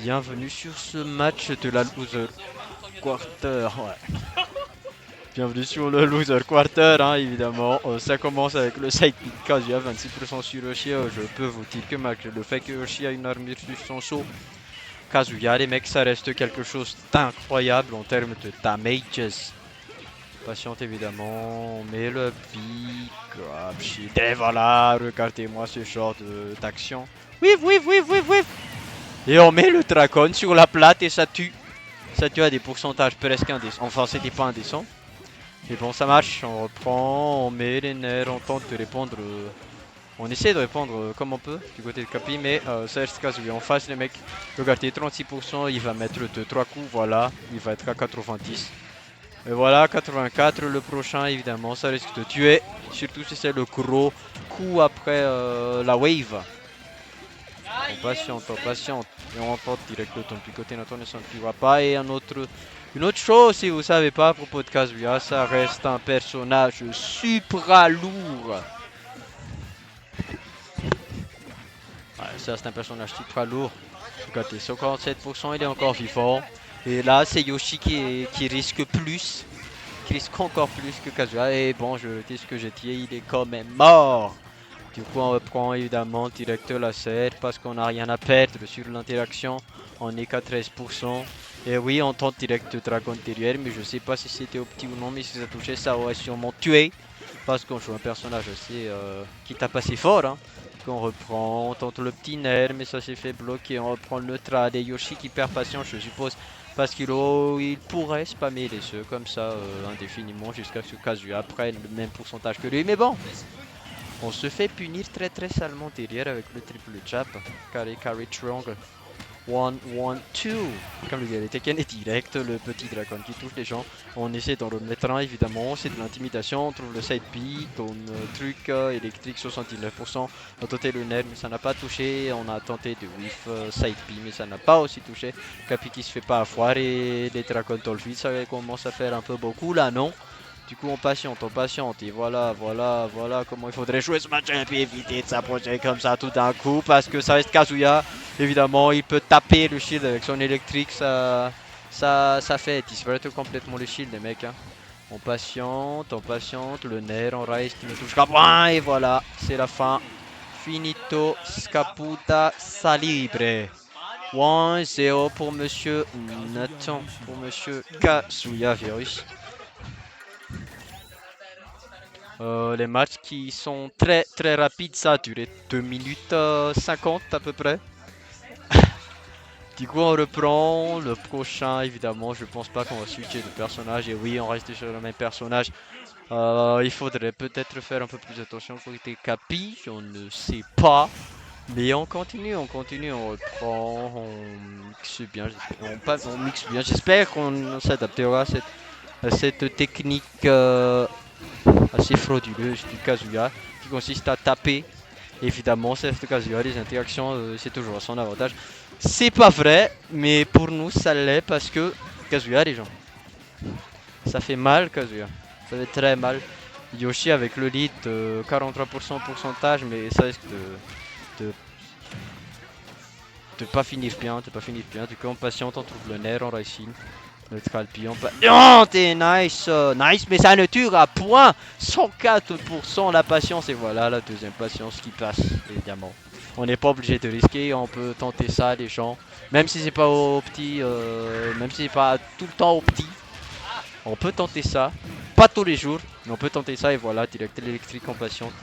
Bienvenue sur ce match de la Loser Quarter. Ouais. Bienvenue sur le Loser Quarter, hein, évidemment. Ça commence avec le side pick Kazuya, 26% sur Yoshi. Je peux vous dire que malgré le fait que Yoshi a une armure sur son saut, Kazuya, les mecs, ça reste quelque chose d'incroyable en termes de damages. Patiente évidemment, on met le pic, grab shit, et voilà, regardez-moi ce genre d'action. Whiff, whiff, whiff, whiff, whiff. Et on met le dragon sur la plate et ça tue. Ça tue à des pourcentages presque indécents. Enfin, c'était pas indécent. Mais bon, ça marche. On reprend, on met les nerfs, on tente de répondre. On essaie de répondre comme on peut du côté de Capi, mais ça reste Kazuya en face, les mecs. Regardez, 36%, il va mettre 2-3 coups, voilà. Il va être à 90. Et voilà, 84, le prochain, évidemment, ça risque de tuer. Surtout si c'est le gros coup après la wave. On patiente. Et on tente direct le ton picoté, notre ne s'en tuera pas. Et une autre chose, si vous savez pas, à propos de Kazuya, ça reste un personnage supra lourd. Ouais, ça reste un personnage supra lourd. Regardez, 57%, il est encore vivant. Et là, c'est Yoshi qui risque plus. Qui risque encore plus que Kazuya. Et bon, je dis ce que j'ai dit, il est quand même mort. Du coup, on reprend évidemment direct la 7 parce qu'on n'a rien à perdre sur l'interaction. On n'est qu'à 13%. Et oui, on tente direct Dragon Terrier, mais je sais pas si c'était opti ou non, mais si ça touchait, ça aurait sûrement tué. Parce qu'on joue un personnage assez qui tape assez fort. Hein. On reprend, on tente le petit nerf, mais ça s'est fait bloquer. On reprend le neutral et Yoshi qui perd patience, je suppose. Parce qu'il pourrait spammer les œufs comme ça indéfiniment jusqu'à ce que Kazuya prenne le même pourcentage que lui. Mais bon, on se fait punir très salement derrière avec le triple jab. Carry triangle. 1-1-2. Comme le dit Tekken est direct, le petit dragon qui touche les gens. On essaie d'en remettre un évidemment, c'est de l'intimidation. On trouve le side beat, truc électrique 79%. On a tenté le nerf mais ça n'a pas touché. On a tenté de whiff side beat mais ça n'a pas aussi touché. Capi qui se fait pas avoir et les dragons Dolphin ça commence à faire un peu beaucoup là, non? Du coup on patiente et voilà comment il faudrait jouer ce match et puis éviter de s'approcher comme ça tout d'un coup parce que ça reste Kazuya. Évidemment il peut taper le shield avec son électrique, ça fait disparaître complètement le shield les mecs. Hein. On patiente, le nerf, on rise qui ne touche qu'à point et voilà, c'est la fin. Finito, scaputa, salibre. 1-0 pour monsieur Nathan, pour monsieur Kazuya Virus. Les matchs qui sont très rapides, ça a duré 2 minutes 50 à peu près. Du coup on reprend le prochain évidemment, je pense pas qu'on va switcher de personnage et oui on reste sur le même personnage. Il faudrait peut-être faire un peu plus attention côté Capi, on ne sait pas. Mais on continue, on reprend, on mixe bien, on mixe bien. J'espère qu'on s'adaptera à cette technique assez frauduleuse du Kazuya qui consiste à taper. Évidemment, cette Kazuya, les interactions, c'est toujours à son avantage. C'est pas vrai, mais pour nous, ça l'est parce que Kazuya, les gens, ça fait mal, Kazuya. Ça fait très mal. Yoshi avec le lead de 43% pourcentage, mais ça risque de, de pas finir bien, Du coup, on patiente, on trouve le nerf, on racine. Neutral pion. Oh, t'es nice, nice, mais ça ne tue à point. 104% la patience. Et voilà la deuxième patience qui passe, évidemment. On n'est pas obligé de risquer, on peut tenter ça, les gens. Même si c'est pas au petit, même si c'est pas tout le temps au petit, on peut tenter ça. Pas tous les jours, mais on peut tenter ça. Et voilà, direct électrique en patience.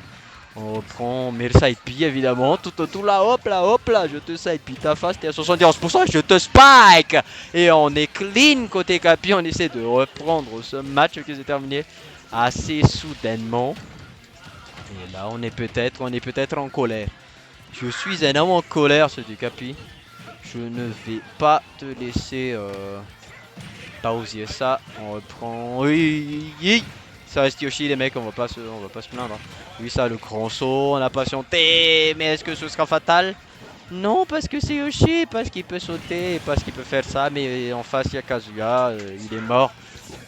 On prend, on met le side P évidemment, tout là, hop là, je te side P ta face, t'es à 71%, je te spike. Et on est clean côté Capi, on essaie de reprendre ce match qui s'est terminé assez soudainement. Et là on est peut-être en colère. Je suis énormément en colère ce du Capi. Je ne vais pas te laisser pauser ça, on reprend, oui. Ça reste Yoshi les mecs, on va pas se plaindre. Oui ça le grand saut, on a patienté, mais est-ce que ce sera fatal? Non parce que c'est Yoshi, parce qu'il peut sauter, parce qu'il peut faire ça, mais en face il y a Kazuya, il est mort.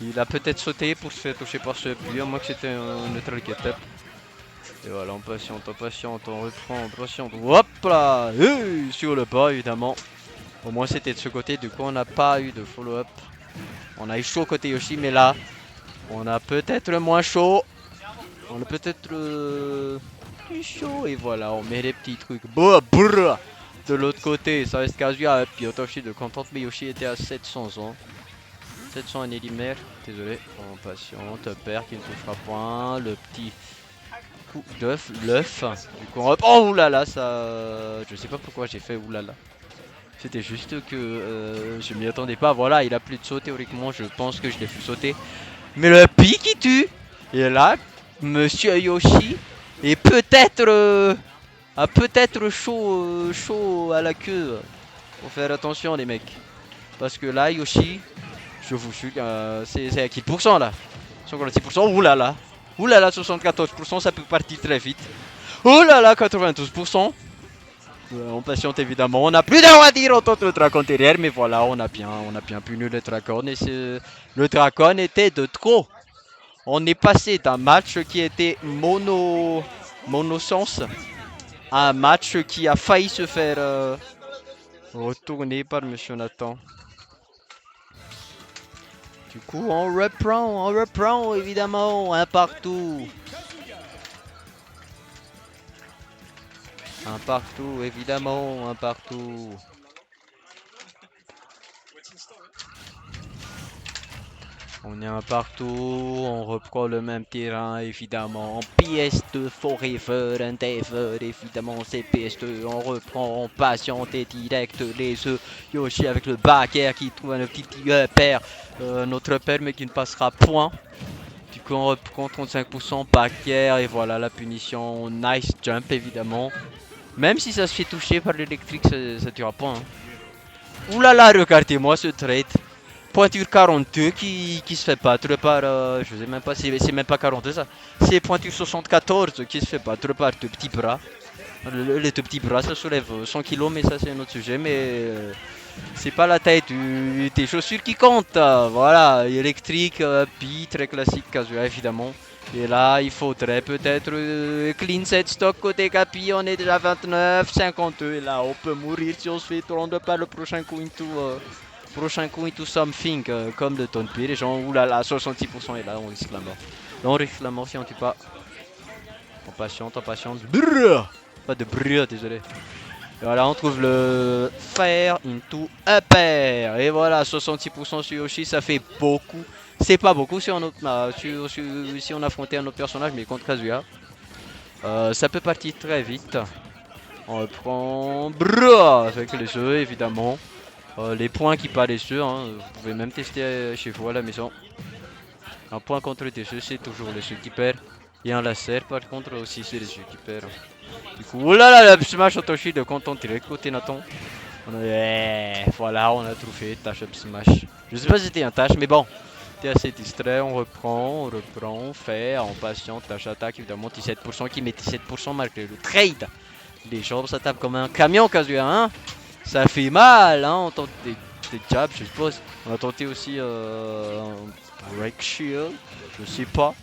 Il a peut-être sauté pour se faire toucher par ce puits, à moins que c'était un neutral get up. Et voilà, on patiente, on reprend, on patiente. Hop là, sur le pas évidemment. Au moins c'était de ce côté, du coup on n'a pas eu de follow-up. On a eu chaud côté Yoshi, mais là, on a peut-être moins chaud. On a peut-être plus chaud. Et voilà, on met les petits trucs. Brrr. De l'autre côté, ça reste Kazuya. Et puis Otoshi de contente, mais Yoshi était à 700 ans. 700 années limaire, désolé. On patiente, père qui ne touchera point. Le petit coup d'œuf, l'œuf. Du coup on reprend. Oh oulala, ça. Je sais pas pourquoi j'ai fait oulala. C'était juste que je m'y attendais pas. Voilà, il a plus de saut théoriquement. Je pense que je l'ai fait sauter. Mais le pic qui tue. Et là, Monsieur Yoshi est peut-être peut-être chaud à la queue. Faut faire attention les mecs. Parce que là, Yoshi, je vous jure, c'est à quel pourcent là? 56%. Oulala. Oulala, 74%, ça peut partir très vite. Oulala, 92%. On patiente évidemment, on n'a plus d'air à dire autant que le Dracon derrière, mais voilà, on a bien puni le Dracon et le Dracon était de trop. On est passé d'un match qui était monosens à un match qui a failli se faire retourner par Monsieur Nathan. Du coup, on reprend évidemment, un partout. Un partout, évidemment, un partout. On est un partout, on reprend le même terrain évidemment. PS2 forever and ever, évidemment c'est PS2. On reprend, on patiente et direct les œufs. Yoshi avec le back air qui trouve un petit père. Notre père mais qui ne passera point. Du coup on reprend 35% back air et voilà la punition. Nice jump évidemment. Même si ça se fait toucher par l'électrique, ça tuera point. Hein. Oulala, regardez-moi ce trade. Pointure 42 qui se fait battre par, je sais même pas, c'est même pas 42 ça. C'est pointure 74 qui se fait battre par deux petits bras. Les deux petits bras ça soulève 100 kg mais ça c'est un autre sujet mais c'est pas la taille des chaussures qui compte. Voilà, électrique, pi, très classique, casual évidemment. Et là il faudrait peut-être clean set stock côté capi, on est déjà 29, 52 et là on peut mourir si on se fait tourner par le prochain coup into something comme de Tonpi, les gens oulala 66% et là on risque la mort. Là on risque la mort si on tue pas. On patiente, brrr. Pas de brrr, désolé. Et voilà, on trouve le Fire into Upper. Et voilà, 66% sur Yoshi, ça fait beaucoup. C'est pas beaucoup si on affrontait un autre personnage, mais contre Kazuya. Ça peut partir très vite. On reprend brrr, avec les jeux évidemment. Les points qui parlent des jeux, hein, vous pouvez même tester chez vous à la maison. Un point contre des jeux, c'est toujours les jeux qui perdent. Et un laser, par contre, aussi, c'est les jeux qui perdent. Du coup, oulala, le smash Otoshi de content direct côté Nathan. Voilà, on a trouvé tâche up smash. Je sais pas si c'était un tâche, mais bon. T'es assez distrait, on reprend, on fait, on patiente, tâche attaque, évidemment, 17% qui met 17% malgré le trade. Les jambes, ça tape comme un camion, Kazuya, hein. Ça fait mal, hein. On tente des jabs, je suppose. On a tenté aussi un break shield, je sais pas.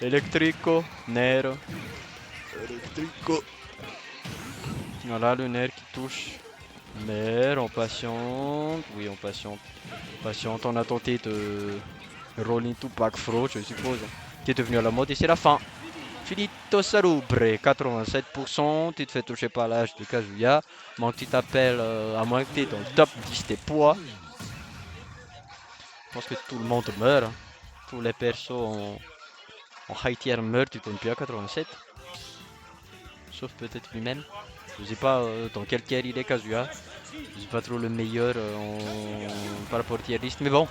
Electrico, Nero. Electrico. Voilà le nerf qui touche. Nerf, on patiente. Oui, on patiente. Patiente, on a tenté de roll into back throw, je suppose. Qui est devenu à la mode et c'est la fin. Finito salubre, 87%. Tu te fais toucher par l'âge de Kazuya. Moins que tu t'appelles, à moins que tu es dans le top 10 des poids. Je pense que tout le monde meurt. Hein. Tous les persos en high tier meurent, tu tombes plus à 87. Sauf peut-être lui-même. Je sais pas dans quel tier il est Kazuya. Je suis pas trop le meilleur par rapport au tier list, mais bon.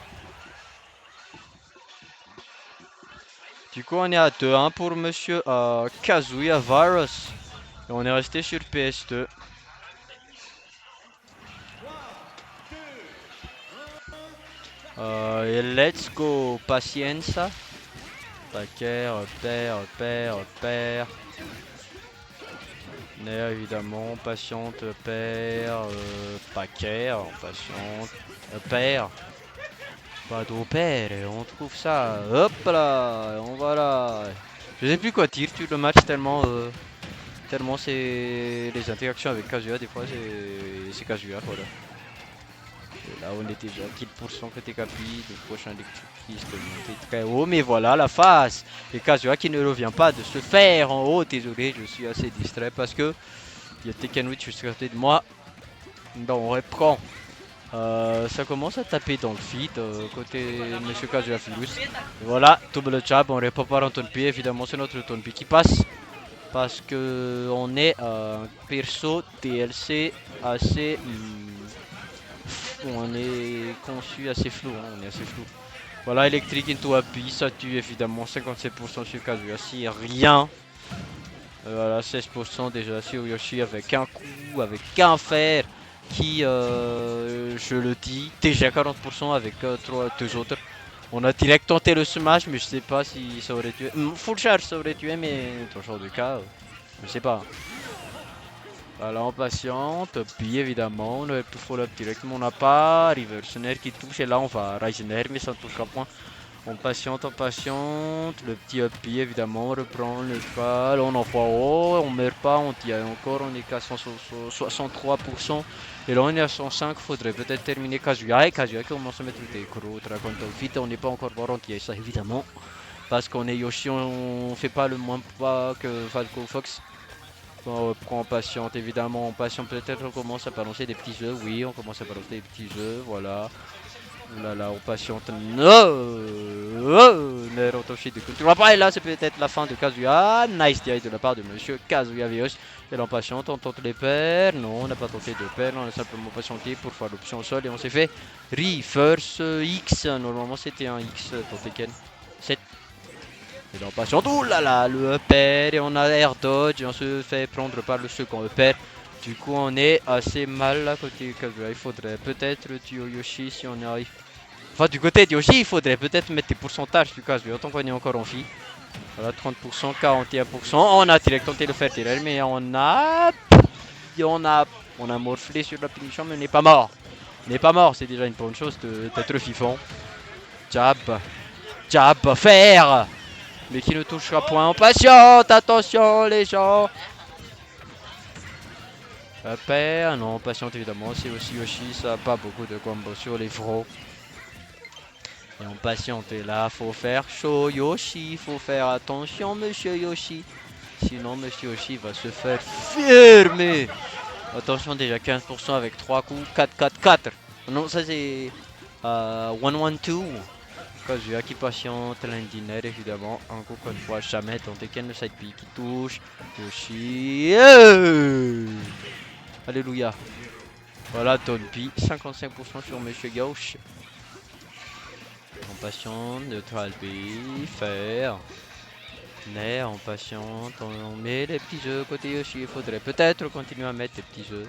Du coup on est à 2-1 pour monsieur Kazuya Virus. Et on est resté sur PS2. Et let's go, Pacienza. Paquet, repère. Nerf évidemment, patiente, père, paquet, patiente, père. Pas d'opère, on trouve ça. Hop là, on va là. Je sais plus quoi dire sur le match tellement c'est les interactions avec Kazuya des fois c'est Kazuya voilà. Et là, on est déjà à 4% côté Capi. Le prochain électriciste monté très haut. Mais voilà la face. Et Kazuya qui ne revient pas de se faire en haut. Désolé, je suis assez distrait parce que il y a Tekenwich juste à côté de moi. Bon, on reprend. Ça commence à taper dans le feed côté Monsieur Kazuya Filus. Voilà, double jab, on répond par un Tonpi. Évidemment, c'est notre Tonpi qui passe. Parce que on est un perso TLC assez. On est conçu assez flou, hein, on est assez flou. Voilà, électrique into happy, ça tue évidemment 57% sur Kazuya, si rien. Voilà, 16% déjà sur Yoshi avec un coup, avec un fer qui, je le dis, déjà 40% avec deux autres. On a direct tenté le smash, mais je sais pas si ça aurait tué. Full charge ça aurait tué, mais dans ce genre de cas, je sais pas. Voilà, on patiente, puis évidemment, on aurait pu follow up direct, mais on n'a pas. Reversionaire qui touche, et là on va Risener, mais ça ne touchera point. On patiente, le petit uppi évidemment, on reprend le cheval, on envoie haut, on meurt pas, on tire encore, on est qu'à 63%. Et là on est à 105, faudrait peut-être terminer Kazuya, et Kazuya commence à mettre des gros dragons vite, on n'est pas encore voir entier, ça évidemment. Parce qu'on est Yoshi, on fait pas le moins pas que Falco Fox. On reprend patiente évidemment, on patiente peut-être, on commence à balancer des petits œufs, oui, on commence à balancer des petits œufs, voilà. Oulala, on patiente. Nerotoshi de Kultura. Et là, c'est peut-être la fin de Kazuya. Nice DI de la part de Monsieur Kazuya Vios. Et là, on patiente, on tente les paires. Non, on n'a pas tenté de paires, on a simplement patienté pour faire l'option au sol. Et on s'est fait reverse X. Normalement, c'était un X dans Tekken 7. Et là, on patiente. Oulala, le pair. Et on a air dodge. Et on se fait prendre par le second pair. Du coup, on est assez mal là côté Kazuya. Il faudrait peut-être tuer Yoshi si on y arrive. Enfin, du côté de Yoshi, il faudrait peut-être mettre des pourcentages du Kazuya. Autant qu'on est encore en vie. Voilà, 30%, 41%. On a direct tenté de le faire tirer, mais on a morflé sur la punition, mais on n'est pas mort. On n'est pas mort, c'est déjà une bonne chose d'être fifon. Jab, jab, faire. Mais qui ne touchera point en patiente. Attention, les gens. Paire, non, patiente évidemment, c'est aussi Yoshi, ça n'a pas beaucoup de combos sur les fros. Et on patiente, et là, faut faire chaud Yoshi, faut faire attention Monsieur Yoshi. Sinon Monsieur Yoshi va se faire fermer. Attention, déjà 15% avec 3 coups, 4-4-4. Non, ça c'est 1-1-2. Kazuya qui patiente, l'indiner évidemment, un coup qu'on ne voit jamais dans Tekken, le side B qui touche. Yoshi. Alléluia. Voilà, Tonpi, 55% sur Monsieur Gauche. On patiente, neutral B, faire. Nair, on patiente, on met les petits œufs côté Yoshi. Il faudrait peut-être continuer à mettre des petits œufs.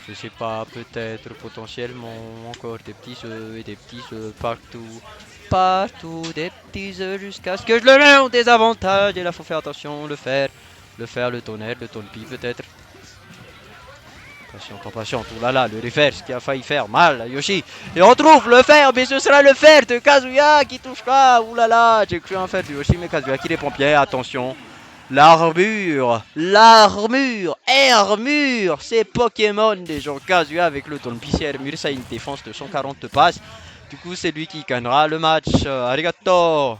Je sais pas, peut-être, potentiellement, encore des petits œufs et des petits œufs partout. Partout, des petits œufs jusqu'à ce que je le mette en désavantage. Et là, faut faire attention, le fer, le tonnerre, le tonpi peut-être. Patiente, oulala, le reverse qui a failli faire mal à Yoshi. Et on trouve le fer, mais ce sera le fer de Kazuya qui touchera. Oulala, j'ai cru en faire du Yoshi, mais Kazuya qui répond bien, attention. L'armure, c'est Pokémon des gens. Kazuya avec le ton PC armure, ça a une défense de 140 passes. Du coup, c'est lui qui gagnera le match. Arigato.